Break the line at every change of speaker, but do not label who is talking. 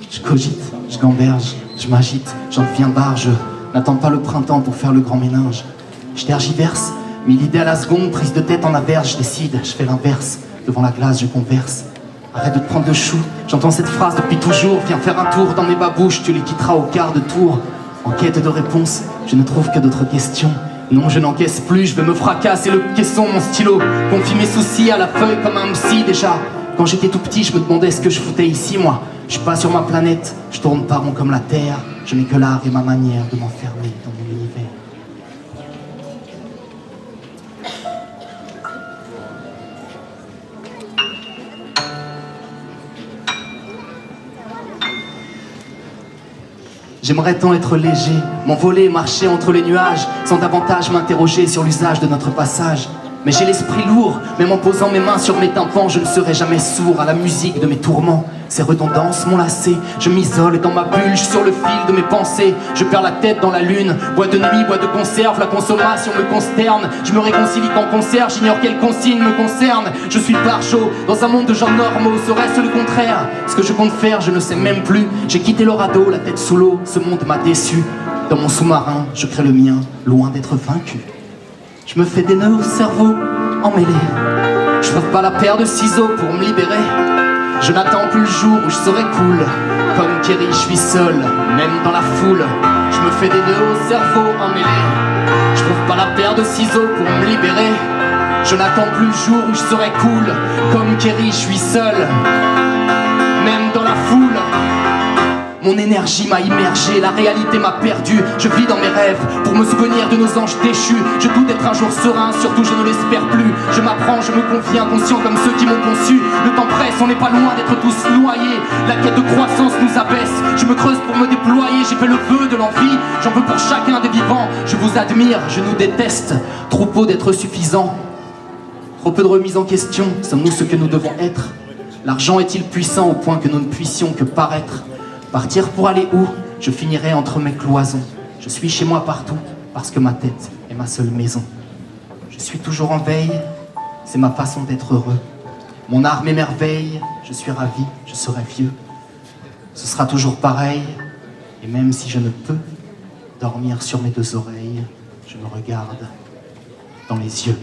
Je cogite, je gamberge, je m'agite, j'en deviens barre, je n'attends pas le printemps pour faire le grand ménage. Je tergiverse, mais l'idée à la seconde, prise de tête en averse, je décide, je fais l'inverse. Devant la glace, je converse. Arrête de te prendre de chou, j'entends cette phrase depuis toujours. Viens faire un tour dans mes babouches, tu les quitteras au quart de tour. En quête de réponse, je ne trouve que d'autres questions. Non, je n'encaisse plus, je vais me fracasser le caisson, mon stylo. Confie mes soucis à la feuille comme un psy déjà. Quand j'étais tout petit, je me demandais ce que je foutais ici, moi. Je suis pas sur ma planète, je tourne pas rond comme la Terre. Je n'ai que l'art et ma manière de m'enfermer dans mon univers. J'aimerais tant être léger, m'envoler, marcher entre les nuages, sans davantage m'interroger sur l'usage de notre passage. Mais j'ai l'esprit lourd, même en posant mes mains sur mes tympans, je ne serai jamais sourd à la musique de mes tourments. Ces redondances m'ont lassé, je m'isole dans ma bulle, je suis sur le fil de mes pensées. Je perds la tête dans la lune, bois de nuit, bois de conserve, la consommation me consterne. Je me réconcilie qu'en concert, j'ignore quelle consigne me concerne. Je suis par chaud, dans un monde de gens normaux, serait-ce le contraire? Ce que je compte faire, je ne sais même plus. J'ai quitté le radeau, la tête sous l'eau, ce monde m'a déçu. Dans mon sous-marin, je crée le mien, loin d'être vaincu. Je me fais des nœuds au cerveau, emmêlés. Je trouve pas la paire de ciseaux pour me libérer. Je n'attends plus le jour où je serai cool. Comme Kerry, je suis seul, même dans la foule. Je me fais des nœuds au cerveau emmêlés. Je trouve pas la paire de ciseaux pour me libérer. Je n'attends plus le jour où je serai cool. Comme Kerry, je suis seul, même dans la foule. Mon énergie m'a immergé, la réalité m'a perdu. Je vis dans mes rêves pour me souvenir de nos anges déchus. Je doute d'être un jour serein, surtout je ne l'espère plus. Je m'apprends, je me confie, inconscient comme ceux qui m'ont conçu. Le temps presse, on n'est pas loin d'être tous noyés. La quête de croissance nous abaisse. Je me creuse pour me déployer, j'ai fait le vœu de l'envie. J'en veux pour chacun des vivants. Je vous admire, je nous déteste. Trop peu d'être suffisant. Trop peu de remise en question. Sommes-nous ce que nous devons être? L'argent est-il puissant au point que nous ne puissions que paraître? Partir pour aller où? Je finirai entre mes cloisons. Je suis chez moi partout, parce que ma tête est ma seule maison. Je suis toujours en veille, c'est ma façon d'être heureux. Mon art m'émerveille, je suis ravi, je serai vieux. Ce sera toujours pareil, et même si je ne peux dormir sur mes deux oreilles, je me regarde dans les yeux.